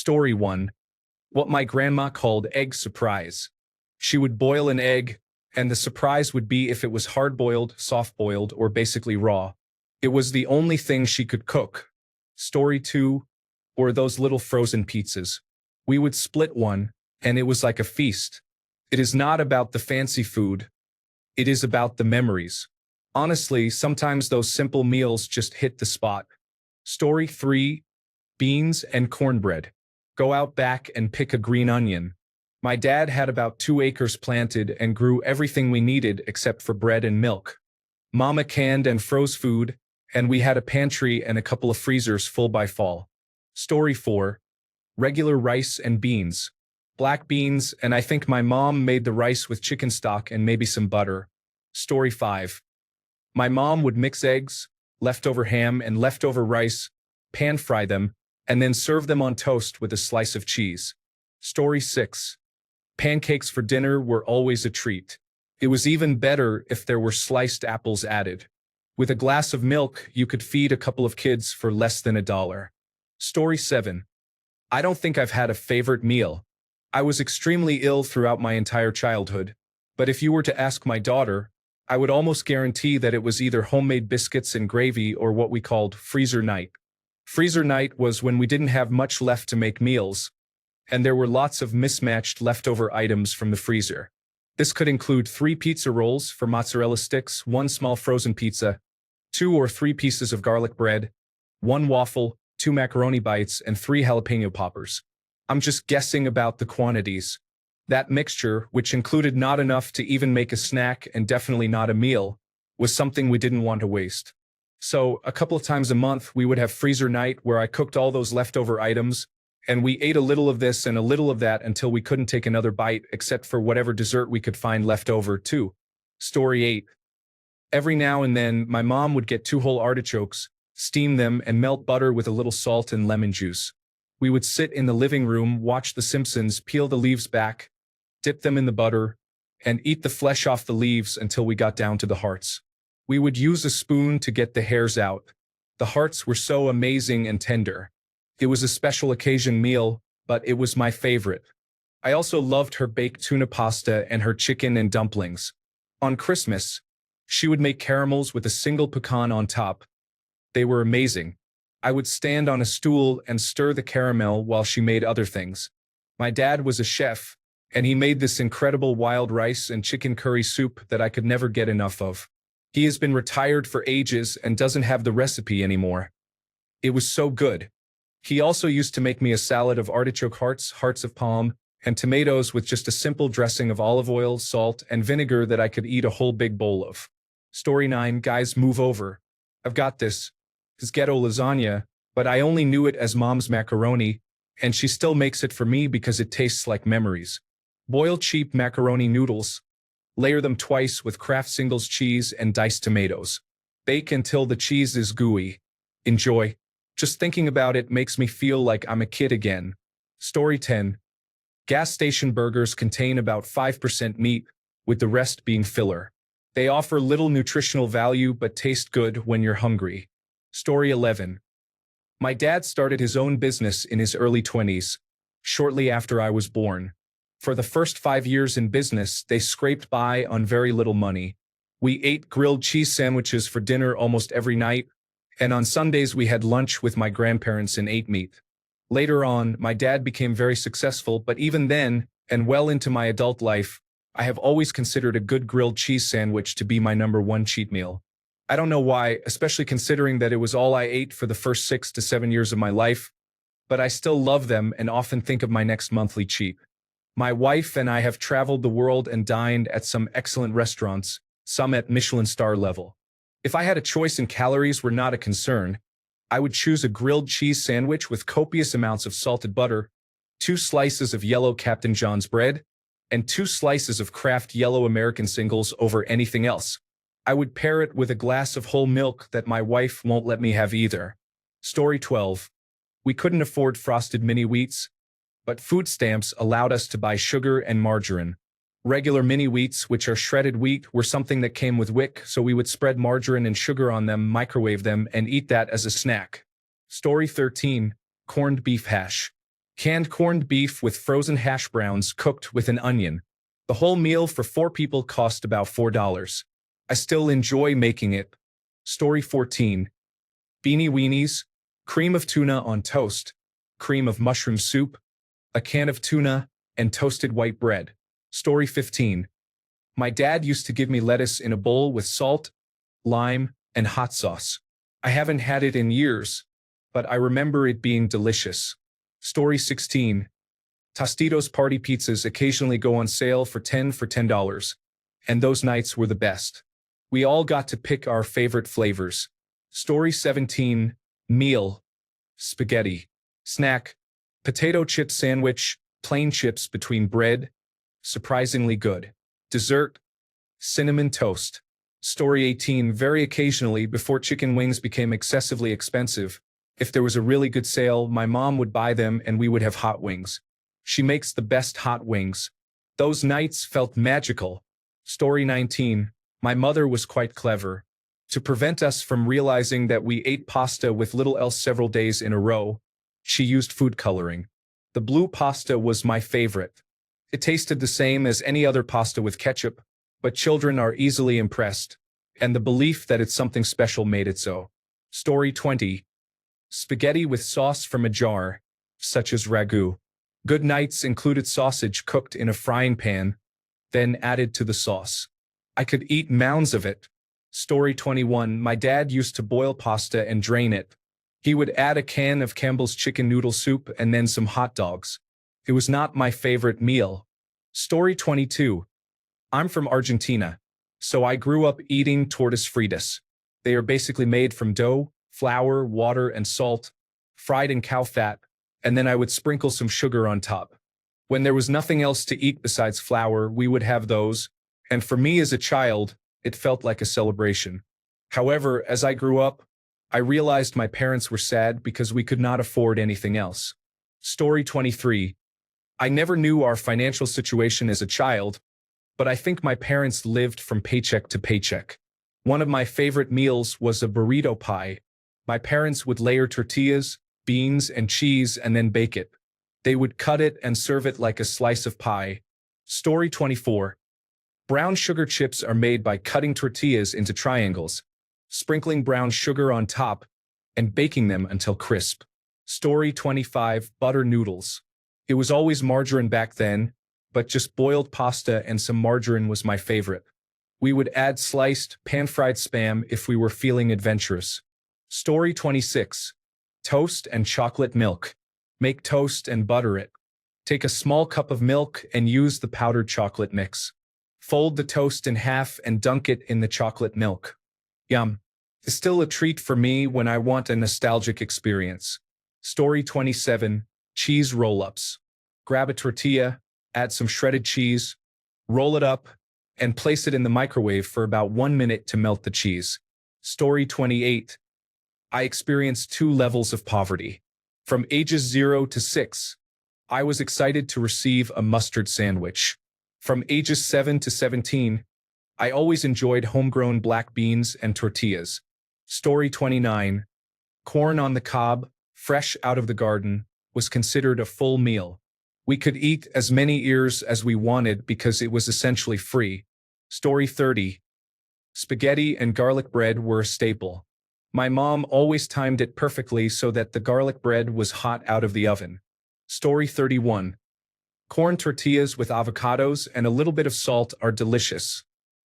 Story 1. What my grandma called egg surprise. She would boil an egg, and the surprise would be if it was hard-boiled, soft-boiled, or basically raw. It was the only thing she could cook. Story 2. Or those little frozen pizzas. We would split one, and it was like a feast. It is not about the fancy food. It is about the memories. Honestly, sometimes those simple meals just hit the spot. Story 3. Beans and cornbread. Go out back and pick a green onion. My dad had about 2 acres planted and grew everything we needed except for bread and milk. Mama canned and froze food, and we had a pantry and a couple of freezers full by fall. Story 4. Regular rice and beans. Black beans, and I think my mom made the rice with chicken stock and maybe some butter. Story 5. My mom would mix eggs, leftover ham and leftover rice, pan-fry them, and then serve them on toast with a slice of cheese. Story 6. Pancakes for dinner were always a treat. It was even better if there were sliced apples added. With a glass of milk, you could feed a couple of kids for less than $1. Story 7. I don't think I've had a favorite meal. I was extremely ill throughout my entire childhood, but if you were to ask my daughter, I would almost guarantee that it was either homemade biscuits and gravy or what we called freezer night. Freezer night was when we didn't have much left to make meals, and there were lots of mismatched leftover items from the freezer. This could include 3 pizza rolls for mozzarella sticks, 1 small frozen pizza, 2 or 3 pieces of garlic bread, 1 waffle, 2 macaroni bites, and 3 jalapeno poppers. I'm just guessing about the quantities. That mixture, which included not enough to even make a snack and definitely not a meal, was something we didn't want to waste. So, a couple of times a month, we would have freezer night where I cooked all those leftover items, and we ate a little of this and a little of that until we couldn't take another bite except for whatever dessert we could find left over, too. Story 8. Every now and then, my mom would get 2 whole artichokes, steam them, and melt butter with a little salt and lemon juice. We would sit in the living room, watch The Simpsons, peel the leaves back, dip them in the butter, and eat the flesh off the leaves until we got down to the hearts. We would use a spoon to get the hairs out. The hearts were so amazing and tender. It was a special occasion meal, but it was my favorite. I also loved her baked tuna pasta and her chicken and dumplings. On Christmas, she would make caramels with a single pecan on top. They were amazing. I would stand on a stool and stir the caramel while she made other things. My dad was a chef, and he made this incredible wild rice and chicken curry soup that I could never get enough of. He has been retired for ages and doesn't have the recipe anymore. It was so good. He also used to make me a salad of artichoke hearts, hearts of palm, and tomatoes with just a simple dressing of olive oil, salt, and vinegar that I could eat a whole big bowl of. Story 9. Guys, move over. I've got this. It's ghetto lasagna, but I only knew it as Mom's macaroni, and she still makes it for me because it tastes like memories. Boil cheap macaroni noodles. Layer them twice with Kraft Singles cheese and diced tomatoes. Bake until the cheese is gooey. Enjoy. Just thinking about it makes me feel like I'm a kid again. Story 10. Gas station burgers contain about 5% meat, with the rest being filler. They offer little nutritional value but taste good when you're hungry. Story 11. My dad started his own business in his early 20s, shortly after I was born. For the first 5 years in business, they scraped by on very little money. We ate grilled cheese sandwiches for dinner almost every night, and on Sundays we had lunch with my grandparents and ate meat. Later on, my dad became very successful, but even then, and well into my adult life, I have always considered a good grilled cheese sandwich to be my #1 cheat meal. I don't know why, especially considering that it was all I ate for the first 6 to 7 years of my life, but I still love them and often think of my next monthly cheat. My wife and I have traveled the world and dined at some excellent restaurants, some at Michelin star level. If I had a choice and calories were not a concern, I would choose a grilled cheese sandwich with copious amounts of salted butter, 2 slices of yellow Captain John's bread, and 2 slices of Kraft Yellow American Singles over anything else. I would pair it with a glass of whole milk that my wife won't let me have either. Story 12. We couldn't afford frosted mini wheats, but food stamps allowed us to buy sugar and margarine. Regular mini wheats, which are shredded wheat, were something that came with WIC, so we would spread margarine and sugar on them, microwave them, and eat that as a snack. Story 13. Corned beef hash. Canned corned beef with frozen hash browns cooked with an onion. The whole meal for 4 people cost about $4. I still enjoy making it. Story 14. Beanie weenies, cream of tuna on toast, cream of mushroom soup, a can of tuna, and toasted white bread. Story 15. My dad used to give me lettuce in a bowl with salt, lime, and hot sauce. I haven't had it in years, but I remember it being delicious. Story 16. Tostitos party pizzas occasionally go on sale for $10, and those nights were the best. We all got to pick our favorite flavors. Story 17. Meal. Spaghetti. Snack. Potato chip sandwich, plain chips between bread. Surprisingly good. Dessert. Cinnamon toast. Story 18. Very occasionally, before chicken wings became excessively expensive, if there was a really good sale, my mom would buy them and we would have hot wings. She makes the best hot wings. Those nights felt magical. Story 19. My mother was quite clever. To prevent us from realizing that we ate pasta with little else several days in a row, she used food coloring. The blue pasta was my favorite. It tasted the same as any other pasta with ketchup, but children are easily impressed, and the belief that it's something special made it so. Story 20. Spaghetti with sauce from a jar, such as ragu. Good nights included sausage cooked in a frying pan, then added to the sauce. I could eat mounds of it. Story 21. My dad used to boil pasta and drain it. He would add a can of Campbell's chicken noodle soup and then some hot dogs. It was not my favorite meal. Story 22. I'm from Argentina, so I grew up eating tortas fritas. They are basically made from dough, flour, water, and salt, fried in cow fat, and then I would sprinkle some sugar on top. When there was nothing else to eat besides flour, we would have those, and for me as a child, it felt like a celebration. However, as I grew up, I realized my parents were sad because we could not afford anything else. Story 23. I never knew our financial situation as a child, but I think my parents lived from paycheck to paycheck. One of my favorite meals was a burrito pie. My parents would layer tortillas, beans, and cheese and then bake it. They would cut it and serve it like a slice of pie. Story 24. Brown sugar chips are made by cutting tortillas into triangles, sprinkling brown sugar on top, and baking them until crisp. Story 25. Butter noodles. It was always margarine back then, but just boiled pasta and some margarine was my favorite. We would add sliced, pan-fried Spam if we were feeling adventurous. Story 26. Toast and chocolate milk. Make toast and butter it. Take a small cup of milk and use the powdered chocolate mix. Fold the toast in half and dunk it in the chocolate milk. Yum. It's still a treat for me when I want a nostalgic experience. Story 27. Cheese roll-ups. Grab a tortilla, add some shredded cheese, roll it up, and place it in the microwave for about 1 minute to melt the cheese. Story 28. I experienced 2 levels of poverty. From ages 0 to 6, I was excited to receive a mustard sandwich. From ages 7 to 17, I always enjoyed homegrown black beans and tortillas. Story 29. Corn on the cob, fresh out of the garden, was considered a full meal. We could eat as many ears as we wanted because it was essentially free. Story 30. Spaghetti and garlic bread were a staple. My mom always timed it perfectly so that the garlic bread was hot out of the oven. Story 31. Corn tortillas with avocados and a little bit of salt are delicious,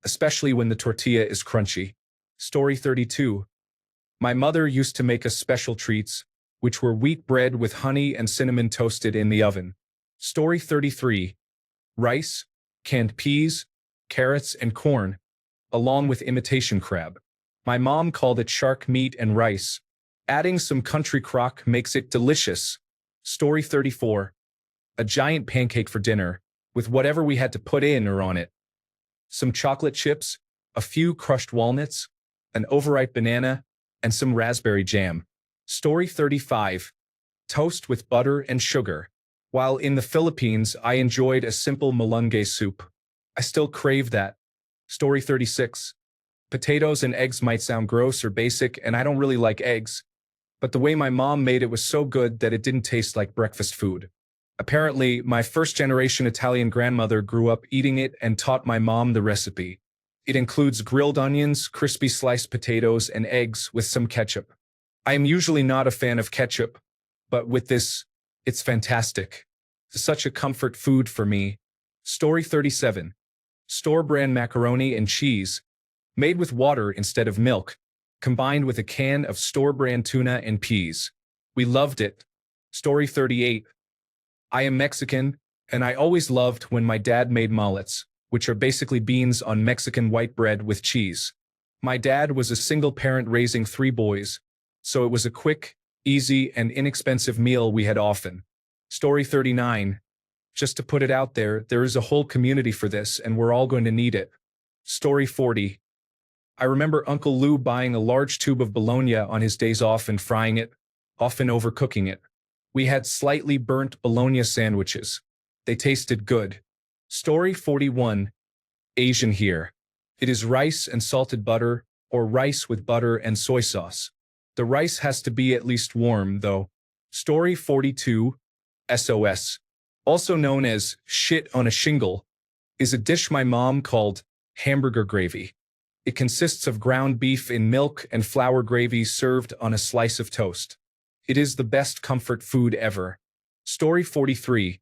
especially when the tortilla is crunchy. Story 32. My mother used to make us special treats, which were wheat bread with honey and cinnamon toasted in the oven. Story 33. Rice, canned peas, carrots, and corn, along with imitation crab. My mom called it shark meat and rice. Adding some country crock makes it delicious. Story 34. A giant pancake for dinner, with whatever we had to put in or on it. Some chocolate chips, a few crushed walnuts, an overripe banana, and some raspberry jam. Story 35. Toast with butter and sugar. While in the Philippines, I enjoyed a simple malunggay soup. I still crave that. Story 36. Potatoes and eggs might sound gross or basic, and I don't really like eggs, but the way my mom made it was so good that it didn't taste like breakfast food. Apparently, my first-generation Italian grandmother grew up eating it and taught my mom the recipe. It includes grilled onions, crispy sliced potatoes, and eggs with some ketchup. I am usually not a fan of ketchup, but with this, it's fantastic. Such a comfort food for me. Story 37. Store-brand macaroni and cheese, made with water instead of milk, combined with a can of store-brand tuna and peas. We loved it. Story 38. I am Mexican, and I always loved when my dad made mallets, which are basically beans on Mexican white bread with cheese. My dad was a single parent raising 3 boys, so it was a quick, easy, and inexpensive meal we had often. Story 39. Just to put it out there, there is a whole community for this, and we're all going to need it. Story 40. I remember Uncle Lou buying a large tube of bologna on his days off and frying it, often overcooking it. We had slightly burnt bologna sandwiches. They tasted good. Story 41. Asian here. It is rice and salted butter, or rice with butter and soy sauce. The rice has to be at least warm, though. Story 42. SOS. Also known as shit on a shingle, is a dish my mom called hamburger gravy. It consists of ground beef in milk and flour gravy served on a slice of toast. It is the best comfort food ever. Story 43.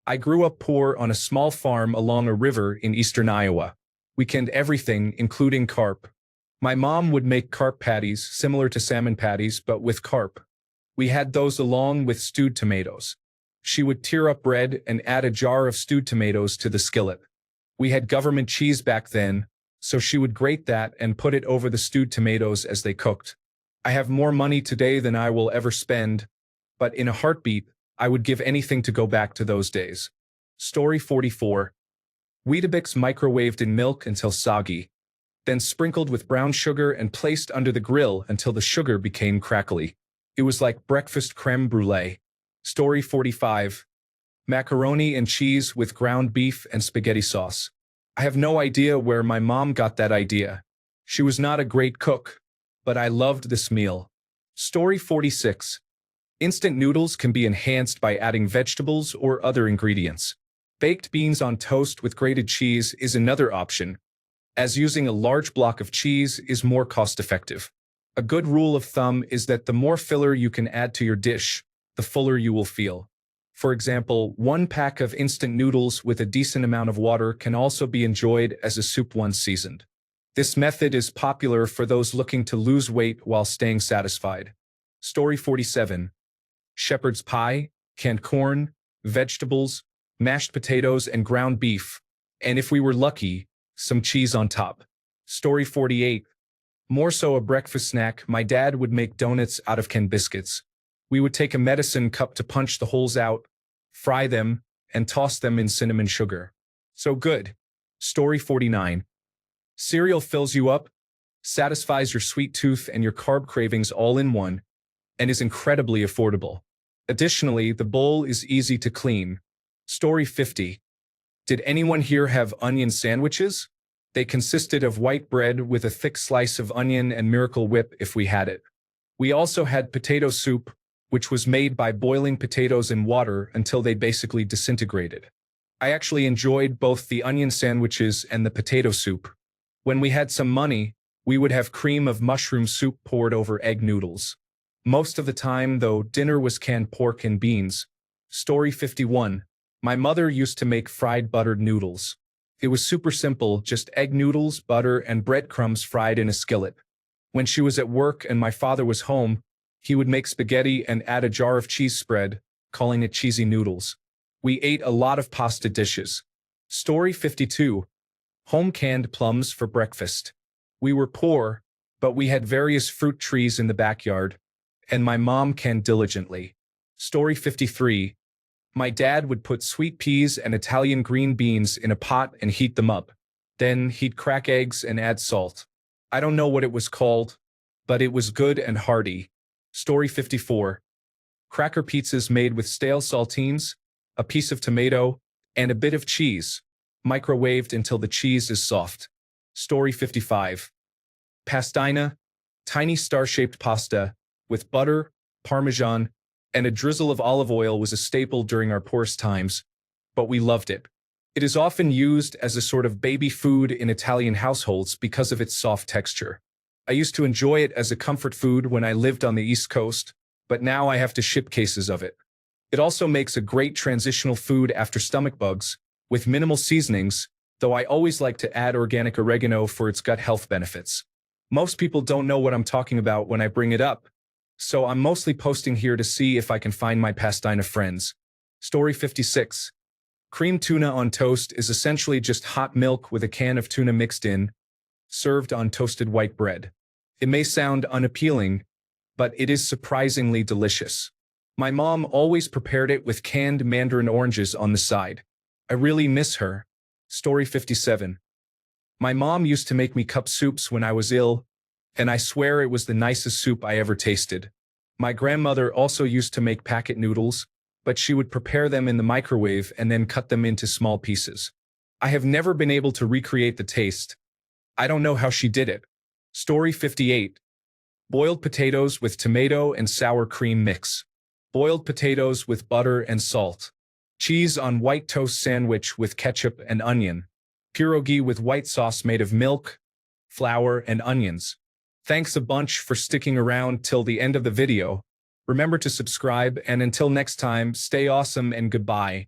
I grew up poor on a small farm along a river in eastern Iowa. We canned everything, including carp. My mom would make carp patties, similar to salmon patties, but with carp. We had those along with stewed tomatoes. She would tear up bread and add a jar of stewed tomatoes to the skillet. We had government cheese back then, so she would grate that and put it over the stewed tomatoes as they cooked. I have more money today than I will ever spend, but in a heartbeat, I would give anything to go back to those days. Story 44. Weetabix microwaved in milk until soggy, then sprinkled with brown sugar and placed under the grill until the sugar became crackly. It was like breakfast creme brulee. Story 45. Macaroni and cheese with ground beef and spaghetti sauce. I have no idea where my mom got that idea. She was not a great cook, but I loved this meal. Story 46. Instant noodles can be enhanced by adding vegetables or other ingredients. Baked beans on toast with grated cheese is another option, as using a large block of cheese is more cost-effective. A good rule of thumb is that the more filler you can add to your dish, the fuller you will feel. For example, 1 pack of instant noodles with a decent amount of water can also be enjoyed as a soup once seasoned. This method is popular for those looking to lose weight while staying satisfied. Story 47. Shepherd's pie, canned corn, vegetables, mashed potatoes, and ground beef, and if we were lucky, some cheese on top. Story 48. More so a breakfast snack, my dad would make donuts out of canned biscuits. We would take a medicine cup to punch the holes out, fry them, and toss them in cinnamon sugar. So good. Story 49. Cereal fills you up, satisfies your sweet tooth and your carb cravings all in one, and is incredibly affordable. Additionally, the bowl is easy to clean. Story 50. Did anyone here have onion sandwiches? They consisted of white bread with a thick slice of onion and Miracle Whip if we had it. We also had potato soup, which was made by boiling potatoes in water until they basically disintegrated. I actually enjoyed both the onion sandwiches and the potato soup. When we had some money, we would have cream of mushroom soup poured over egg noodles. Most of the time, though, dinner was canned pork and beans. Story 51. My mother used to make fried buttered noodles. It was super simple, just egg noodles, butter, and breadcrumbs fried in a skillet. When she was at work and my father was home, he would make spaghetti and add a jar of cheese spread, calling it cheesy noodles. We ate a lot of pasta dishes. Story 52. Home canned plums for breakfast. We were poor, but we had various fruit trees in the backyard, and my mom canned diligently. Story 53. My dad would put sweet peas and Italian green beans in a pot and heat them up. Then he'd crack eggs and add salt. I don't know what it was called, but it was good and hearty. Story 54. Cracker pizzas made with stale saltines, a piece of tomato, and a bit of cheese, microwaved until the cheese is soft. Story 55. Pastina, tiny star-shaped pasta, with butter, parmesan, and a drizzle of olive oil was a staple during our poorest times, but we loved it. It is often used as a sort of baby food in Italian households because of its soft texture. I used to enjoy it as a comfort food when I lived on the East Coast, but now I have to ship cases of it. It also makes a great transitional food after stomach bugs, with minimal seasonings, though I always like to add organic oregano for its gut health benefits. Most people don't know what I'm talking about when I bring it up, so I'm mostly posting here to see if I can find my Pastina friends. Story 56. Cream tuna on toast is essentially just hot milk with a can of tuna mixed in, served on toasted white bread. It may sound unappealing, but it is surprisingly delicious. My mom always prepared it with canned mandarin oranges on the side. I really miss her. Story 57. My mom used to make me cup soups when I was ill, and I swear it was the nicest soup I ever tasted. My grandmother also used to make packet noodles, but she would prepare them in the microwave and then cut them into small pieces. I have never been able to recreate the taste. I don't know how she did it. Story 58. Boiled potatoes with tomato and sour cream mix. Boiled potatoes with butter and salt. Cheese on white toast sandwich with ketchup and onion. Pierogi with white sauce made of milk, flour, and onions. Thanks a bunch for sticking around till the end of the video. Remember to subscribe, and until next time, stay awesome and goodbye.